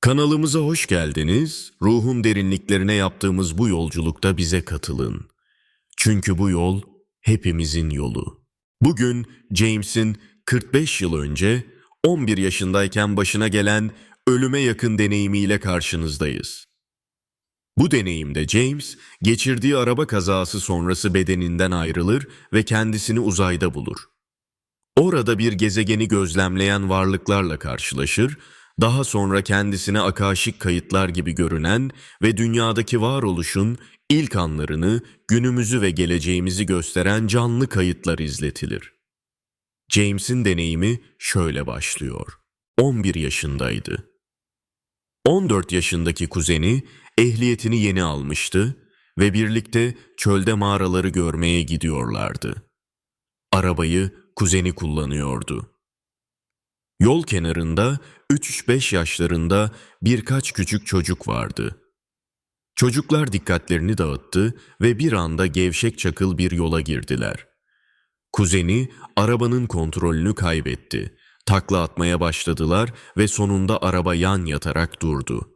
Kanalımıza hoş geldiniz. Ruhun derinliklerine yaptığımız bu yolculukta bize katılın. Çünkü bu yol hepimizin yolu. Bugün James'in 45 yıl önce 11 yaşındayken başına gelen ölüme yakın deneyimiyle karşınızdayız. Bu deneyimde James, geçirdiği araba kazası sonrası bedeninden ayrılır ve kendisini uzayda bulur. Orada bir gezegeni gözlemleyen varlıklarla karşılaşır, daha sonra kendisine akaşik kayıtlar gibi görünen ve dünyadaki varoluşun ilk anlarını, günümüzü ve geleceğimizi gösteren canlı kayıtlar izletilir. James'in deneyimi şöyle başlıyor. 11 yaşındaydı. 14 yaşındaki kuzeni ehliyetini yeni almıştı ve birlikte çölde mağaraları görmeye gidiyorlardı. Arabayı kuzeni kullanıyordu. Yol kenarında 3-5 yaşlarında birkaç küçük çocuk vardı. Çocuklar dikkatlerini dağıttı ve bir anda gevşek çakıl bir yola girdiler. Kuzeni arabanın kontrolünü kaybetti. Takla atmaya başladılar ve sonunda araba yan yatarak durdu.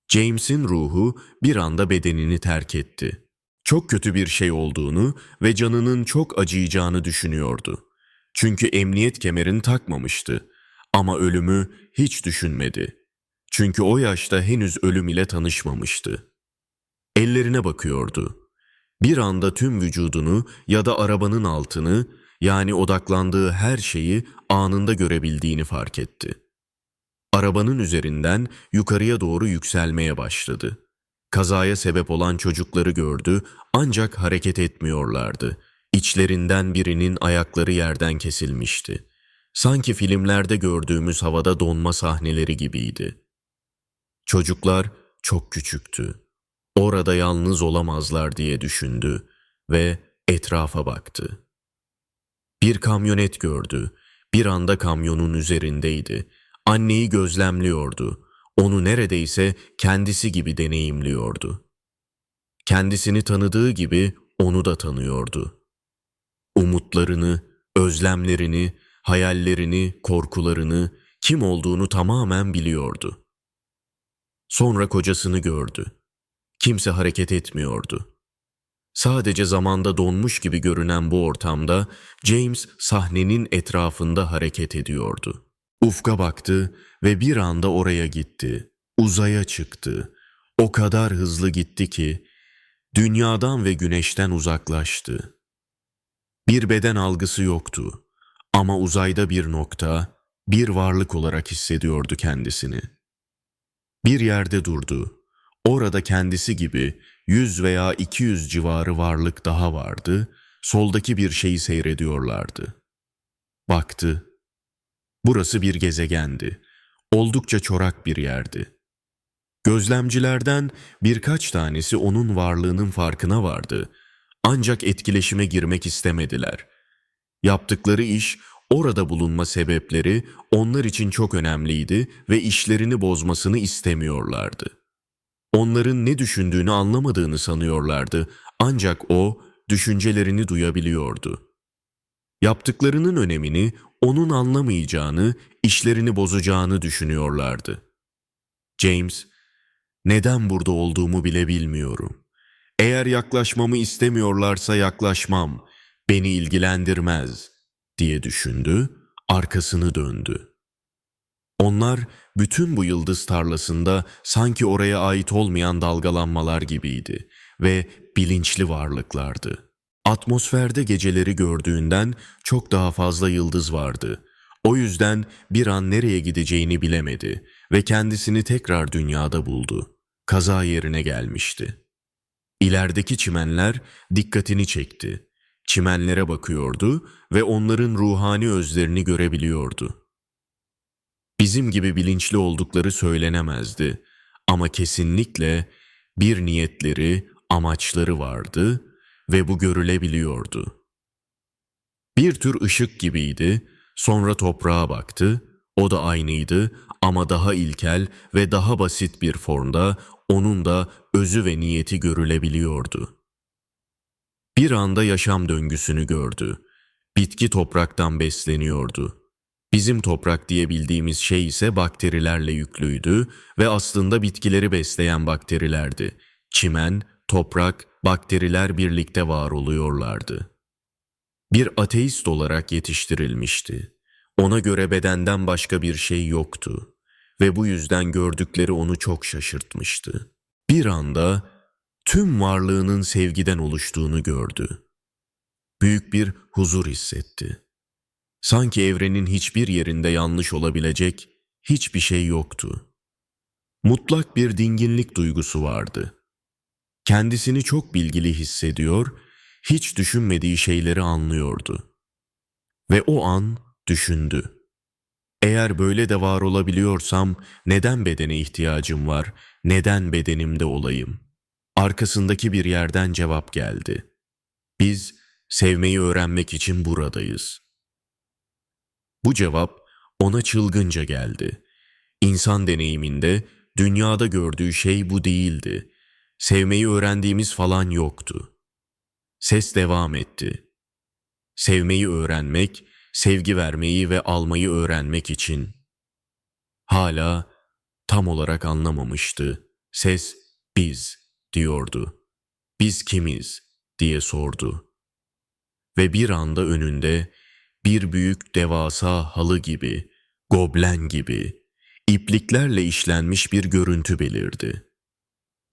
James'in ruhu bir anda bedenini terk etti. Çok kötü bir şey olduğunu ve canının çok acıyacağını düşünüyordu. Çünkü emniyet kemerini takmamıştı. Ama ölümü hiç düşünmedi. Çünkü o yaşta henüz ölüm ile tanışmamıştı. Ellerine bakıyordu. Bir anda tüm vücudunu ya da arabanın altını, yani odaklandığı her şeyi anında görebildiğini fark etti. Arabanın üzerinden yukarıya doğru yükselmeye başladı. Kazaya sebep olan çocukları gördü ancak hareket etmiyorlardı. İçlerinden birinin ayakları yerden kesilmişti. Sanki filmlerde gördüğümüz havada donma sahneleri gibiydi. Çocuklar çok küçüktü. Orada yalnız olamazlar diye düşündü ve etrafa baktı. Bir kamyonet gördü. Bir anda kamyonun üzerindeydi. Anneyi gözlemliyordu. Onu neredeyse kendisi gibi deneyimliyordu. Kendisini tanıdığı gibi onu da tanıyordu. Umutlarını, özlemlerini, hayallerini, korkularını, kim olduğunu tamamen biliyordu. Sonra kocasını gördü. Kimse hareket etmiyordu. Sadece zamanda donmuş gibi görünen bu ortamda James sahnenin etrafında hareket ediyordu. Ufka baktı ve bir anda oraya gitti. Uzaya çıktı. O kadar hızlı gitti ki dünyadan ve güneşten uzaklaştı. Bir beden algısı yoktu ama uzayda bir nokta, bir varlık olarak hissediyordu kendisini. Bir yerde durdu. Orada kendisi gibi 100 veya 200 civarı varlık daha vardı, soldaki bir şeyi seyrediyorlardı. Baktı. Burası bir gezegendi. Oldukça çorak bir yerdi. Gözlemcilerden birkaç tanesi onun varlığının farkına vardı. Ancak etkileşime girmek istemediler. Yaptıkları iş, orada bulunma sebepleri onlar için çok önemliydi ve işlerini bozmasını istemiyorlardı. Onların ne düşündüğünü anlamadığını sanıyorlardı, ancak o düşüncelerini duyabiliyordu. Yaptıklarının önemini onun anlamayacağını, işlerini bozacağını düşünüyorlardı. James, neden burada olduğumu bile bilmiyorum. Eğer yaklaşmamı istemiyorlarsa yaklaşmam, beni ilgilendirmez diye düşündü, arkasını döndü. Onlar bütün bu yıldız tarlasında sanki oraya ait olmayan dalgalanmalar gibiydi ve bilinçli varlıklardı. Atmosferde geceleri gördüğünden çok daha fazla yıldız vardı. O yüzden bir an nereye gideceğini bilemedi ve kendisini tekrar dünyada buldu. Kaza yerine gelmişti. İlerideki çimenler dikkatini çekti. Çimenlere bakıyordu ve onların ruhani özlerini görebiliyordu. Bizim gibi bilinçli oldukları söylenemezdi ama kesinlikle bir niyetleri, amaçları vardı ve bu görülebiliyordu. Bir tür ışık gibiydi, sonra toprağa baktı, o da aynıydı ama daha ilkel ve daha basit bir formda onun da özü ve niyeti görülebiliyordu. Bir anda yaşam döngüsünü gördü. Bitki topraktan besleniyordu. Bizim toprak diye bildiğimiz şey ise bakterilerle yüklüydü ve aslında bitkileri besleyen bakterilerdi. Çimen, toprak, bakteriler birlikte var oluyorlardı. Bir ateist olarak yetiştirilmişti. Ona göre bedenden başka bir şey yoktu ve bu yüzden gördükleri onu çok şaşırtmıştı. Bir anda tüm varlığının sevgiden oluştuğunu gördü. Büyük bir huzur hissetti. Sanki evrenin hiçbir yerinde yanlış olabilecek hiçbir şey yoktu. Mutlak bir dinginlik duygusu vardı. Kendisini çok bilgili hissediyor, hiç düşünmediği şeyleri anlıyordu. Ve o an düşündü. Eğer böyle de var olabiliyorsam neden bedene ihtiyacım var, neden bedenimde olayım? Arkasındaki bir yerden cevap geldi. Biz sevmeyi öğrenmek için buradayız. Bu cevap ona çılgınca geldi. İnsan deneyiminde dünyada gördüğü şey bu değildi. Sevmeyi öğrendiğimiz falan yoktu. Ses devam etti. Sevmeyi öğrenmek, sevgi vermeyi ve almayı öğrenmek için. Hala tam olarak anlamamıştı. Ses biz diyordu. Biz kimiz diye sordu. Ve bir anda önünde bir büyük devasa halı gibi, goblen gibi, ipliklerle işlenmiş bir görüntü belirdi.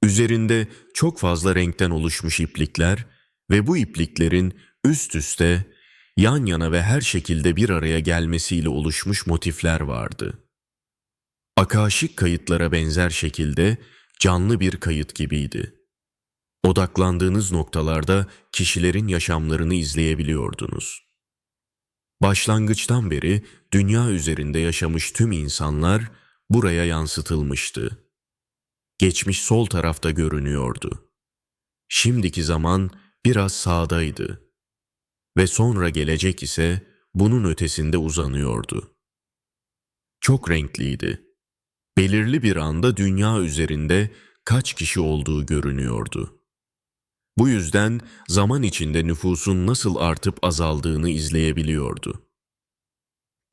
Üzerinde çok fazla renkten oluşmuş iplikler ve bu ipliklerin üst üste, yan yana ve her şekilde bir araya gelmesiyle oluşmuş motifler vardı. Akaşik kayıtlara benzer şekilde canlı bir kayıt gibiydi. Odaklandığınız noktalarda kişilerin yaşamlarını izleyebiliyordunuz. Başlangıçtan beri dünya üzerinde yaşamış tüm insanlar buraya yansıtılmıştı. Geçmiş sol tarafta görünüyordu. Şimdiki zaman biraz sağdaydı ve sonra gelecek ise bunun ötesinde uzanıyordu. Çok renkliydi. Belirli bir anda dünya üzerinde kaç kişi olduğu görünüyordu. Bu yüzden zaman içinde nüfusun nasıl artıp azaldığını izleyebiliyordu.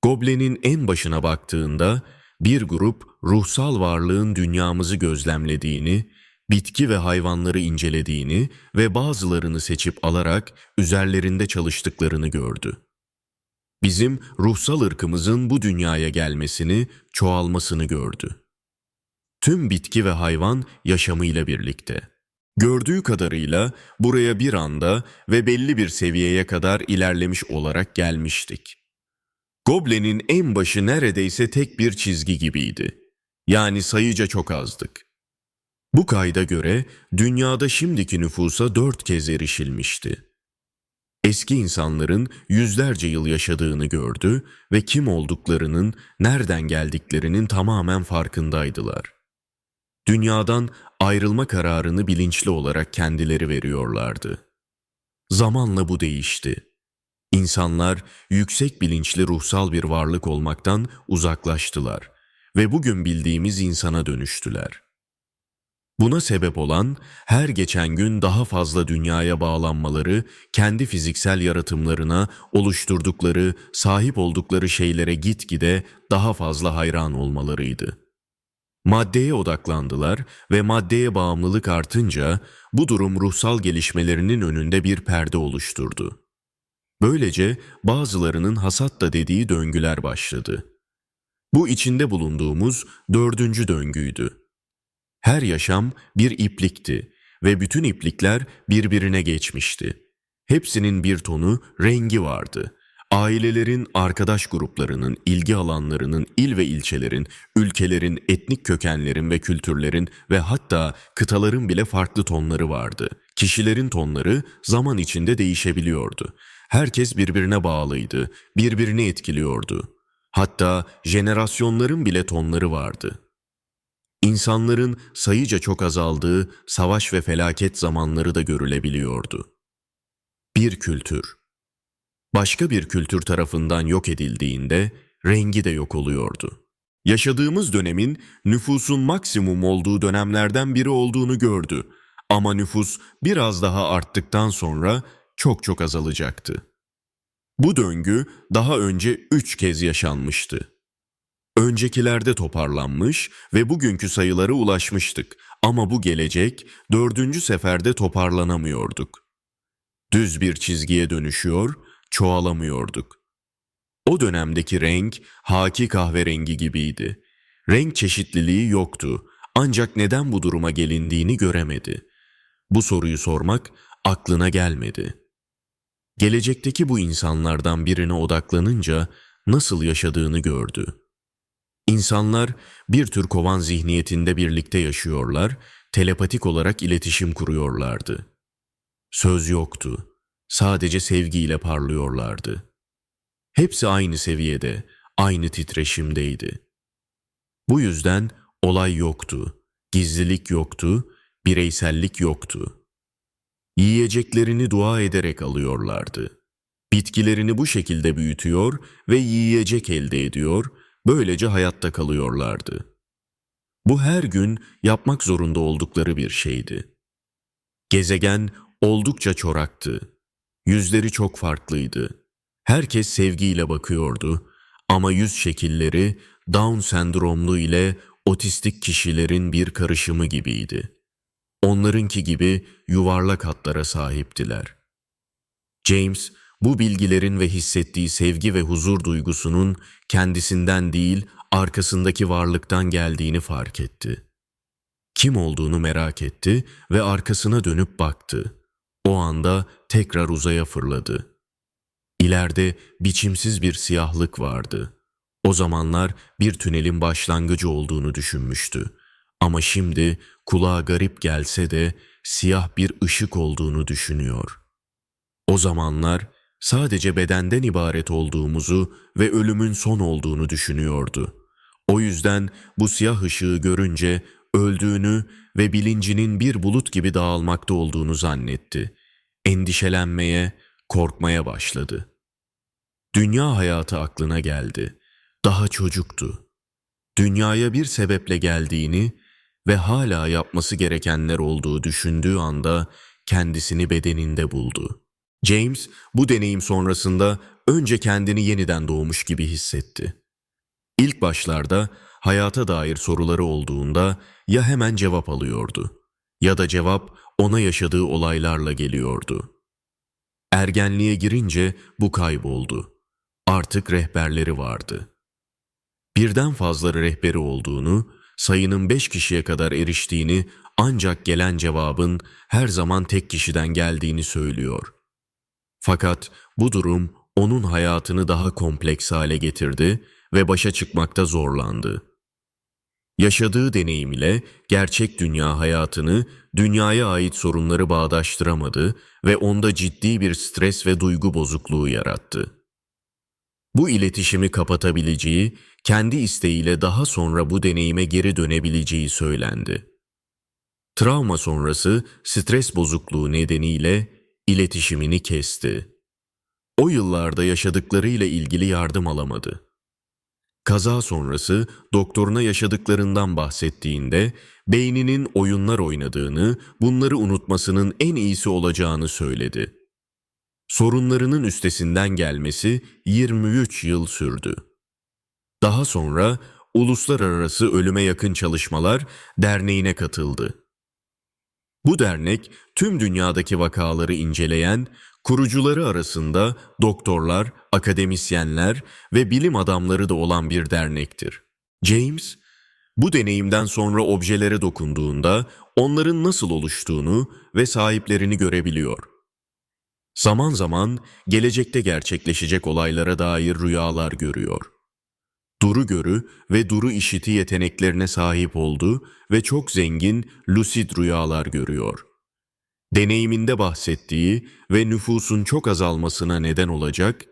Goblenin en başına baktığında bir grup ruhsal varlığın dünyamızı gözlemlediğini, bitki ve hayvanları incelediğini ve bazılarını seçip alarak üzerlerinde çalıştıklarını gördü. Bizim ruhsal ırkımızın bu dünyaya gelmesini, çoğalmasını gördü. Tüm bitki ve hayvan yaşamıyla birlikte. Gördüğü kadarıyla buraya bir anda ve belli bir seviyeye kadar ilerlemiş olarak gelmiştik. Goblenin en başı neredeyse tek bir çizgi gibiydi. Yani sayıca çok azdık. Bu kayda göre dünyada şimdiki nüfusa 4 kez erişilmişti. Eski insanların yüzlerce yıl yaşadığını gördü ve kim olduklarının, nereden geldiklerinin tamamen farkındaydılar. Dünyadan ayrılma kararını bilinçli olarak kendileri veriyorlardı. Zamanla bu değişti. İnsanlar yüksek bilinçli ruhsal bir varlık olmaktan uzaklaştılar ve bugün bildiğimiz insana dönüştüler. Buna sebep olan her geçen gün daha fazla dünyaya bağlanmaları, kendi fiziksel yaratımlarına, oluşturdukları, sahip oldukları şeylere gitgide daha fazla hayran olmalarıydı. Maddeye odaklandılar ve maddeye bağımlılık artınca bu durum ruhsal gelişmelerinin önünde bir perde oluşturdu. Böylece bazılarının hasatta dediği döngüler başladı. Bu içinde bulunduğumuz 4. döngüydü. Her yaşam bir iplikti ve bütün iplikler birbirine geçmişti. Hepsinin bir tonu, rengi vardı. Ailelerin, arkadaş gruplarının, ilgi alanlarının, il ve ilçelerin, ülkelerin, etnik kökenlerin ve kültürlerin ve hatta kıtaların bile farklı tonları vardı. Kişilerin tonları zaman içinde değişebiliyordu. Herkes birbirine bağlıydı, birbirini etkiliyordu. Hatta jenerasyonların bile tonları vardı. İnsanların sayıca çok azaldığı savaş ve felaket zamanları da görülebiliyordu. Bir kültür, başka bir kültür tarafından yok edildiğinde rengi de yok oluyordu. Yaşadığımız dönemin nüfusun maksimum olduğu dönemlerden biri olduğunu gördü. Ama nüfus biraz daha arttıktan sonra çok azalacaktı. Bu döngü daha önce 3 kez yaşanmıştı. Öncekilerde toparlanmış ve bugünkü sayılara ulaşmıştık ama bu gelecek 4. seferde toparlanamıyorduk. Düz bir çizgiye dönüşüyor, çoğalamıyorduk. O dönemdeki renk haki kahverengi gibiydi. Renk çeşitliliği yoktu ancak neden bu duruma gelindiğini göremedi. Bu soruyu sormak aklına gelmedi. Gelecekteki bu insanlardan birine odaklanınca nasıl yaşadığını gördü. İnsanlar bir tür kovan zihniyetinde birlikte yaşıyorlar, telepatik olarak iletişim kuruyorlardı. Söz yoktu, sadece sevgiyle parlıyorlardı. Hepsi aynı seviyede, aynı titreşimdeydi. Bu yüzden olay yoktu, gizlilik yoktu, bireysellik yoktu. Yiyeceklerini dua ederek alıyorlardı. Bitkilerini bu şekilde büyütüyor ve yiyecek elde ediyor, böylece hayatta kalıyorlardı. Bu her gün yapmak zorunda oldukları bir şeydi. Gezegen oldukça çoraktı. Yüzleri çok farklıydı. Herkes sevgiyle bakıyordu ama yüz şekilleri Down sendromlu ile otistik kişilerin bir karışımı gibiydi. Onlarınki gibi yuvarlak hatlara sahiptiler. James, bu bilgilerin ve hissettiği sevgi ve huzur duygusunun kendisinden değil, arkasındaki varlıktan geldiğini fark etti. Kim olduğunu merak etti ve arkasına dönüp baktı. O anda tekrar uzaya fırladı. İleride biçimsiz bir siyahlık vardı. O zamanlar bir tünelin başlangıcı olduğunu düşünmüştü. Ama şimdi kulağa garip gelse de siyah bir ışık olduğunu düşünüyor. O zamanlar sadece bedenden ibaret olduğumuzu ve ölümün son olduğunu düşünüyordu. O yüzden bu siyah ışığı görünce öldüğünü ve bilincinin bir bulut gibi dağılmakta olduğunu zannetti. Endişelenmeye, korkmaya başladı. Dünya hayatı aklına geldi. Daha çocuktu. Dünyaya bir sebeple geldiğini ve hala yapması gerekenler olduğu düşündüğü anda kendisini bedeninde buldu. James bu deneyim sonrasında önce kendini yeniden doğmuş gibi hissetti. İlk başlarda hayata dair soruları olduğunda ya hemen cevap alıyordu ya da cevap ona yaşadığı olaylarla geliyordu. Ergenliğe girince bu kayboldu. Artık rehberleri vardı. Birden fazla rehberi olduğunu, sayının 5 kişiye kadar eriştiğini ancak gelen cevabın her zaman tek kişiden geldiğini söylüyor. Fakat bu durum onun hayatını daha kompleks hale getirdi ve başa çıkmakta zorlandı. Yaşadığı deneyim ile gerçek dünya hayatını, dünyaya ait sorunları bağdaştıramadı ve onda ciddi bir stres ve duygu bozukluğu yarattı. Bu iletişimi kapatabileceği, kendi isteğiyle daha sonra bu deneyime geri dönebileceği söylendi. Travma sonrası stres bozukluğu nedeniyle iletişimini kesti. O yıllarda yaşadıklarıyla ilgili yardım alamadı. Kaza sonrası doktoruna yaşadıklarından bahsettiğinde beyninin oyunlar oynadığını, bunları unutmasının en iyisi olacağını söyledi. Sorunlarının üstesinden gelmesi 23 yıl sürdü. Daha sonra Uluslararası Ölüme Yakın Çalışmalar Derneği'ne katıldı. Bu dernek tüm dünyadaki vakaları inceleyen, kurucuları arasında doktorlar, akademisyenler ve bilim adamları da olan bir dernektir. James, bu deneyimden sonra objelere dokunduğunda onların nasıl oluştuğunu ve sahiplerini görebiliyor. Zaman zaman gelecekte gerçekleşecek olaylara dair rüyalar görüyor. Duru görü ve duru işiti yeteneklerine sahip oldu ve çok zengin lucid rüyalar görüyor. Deneyiminde bahsettiği ve nüfusun çok azalmasına neden olacak,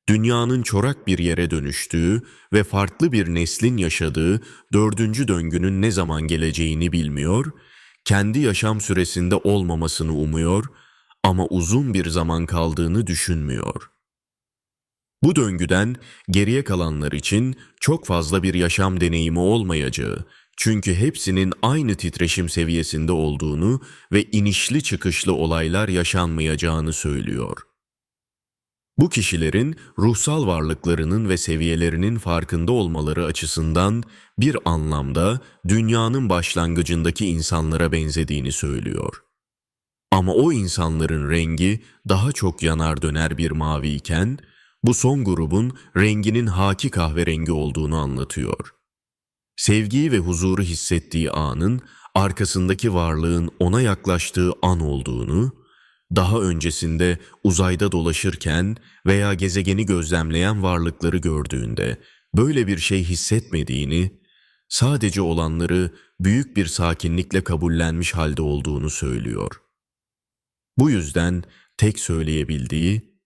dünyanın çorak bir yere dönüştüğü ve farklı bir neslin yaşadığı 4. döngünün ne zaman geleceğini bilmiyor, kendi yaşam süresinde olmamasını umuyor ama uzun bir zaman kaldığını düşünmüyor. Bu döngüden geriye kalanlar için çok fazla bir yaşam deneyimi olmayacağı, çünkü hepsinin aynı titreşim seviyesinde olduğunu ve inişli çıkışlı olaylar yaşanmayacağını söylüyor. Bu kişilerin ruhsal varlıklarının ve seviyelerinin farkında olmaları açısından bir anlamda dünyanın başlangıcındaki insanlara benzediğini söylüyor. Ama o insanların rengi daha çok yanar döner bir mavi iken, bu son grubun renginin haki kahverengi olduğunu anlatıyor. Sevgiyi ve huzuru hissettiği anın arkasındaki varlığın ona yaklaştığı an olduğunu, daha öncesinde uzayda dolaşırken veya gezegeni gözlemleyen varlıkları gördüğünde böyle bir şey hissetmediğini, sadece olanları büyük bir sakinlikle kabullenmiş halde olduğunu söylüyor. Bu yüzden tek söyleyebildiği,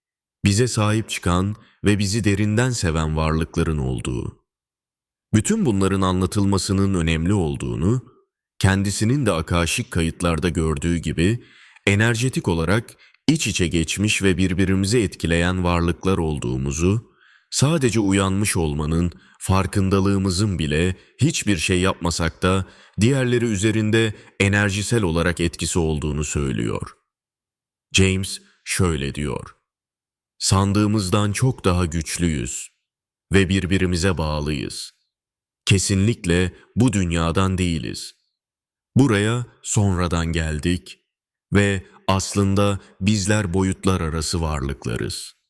bize sahip çıkan ve bizi derinden seven varlıkların olduğu. Bütün bunların anlatılmasının önemli olduğunu, kendisinin de akaşik kayıtlarda gördüğü gibi enerjetik olarak iç içe geçmiş ve birbirimizi etkileyen varlıklar olduğumuzu, sadece uyanmış olmanın, farkındalığımızın bile hiçbir şey yapmasak da diğerleri üzerinde enerjisel olarak etkisi olduğunu söylüyor. James şöyle diyor: "Sandığımızdan çok daha güçlüyüz ve birbirimize bağlıyız. Kesinlikle bu dünyadan değiliz. Buraya sonradan geldik ve aslında bizler boyutlar arası varlıklarız."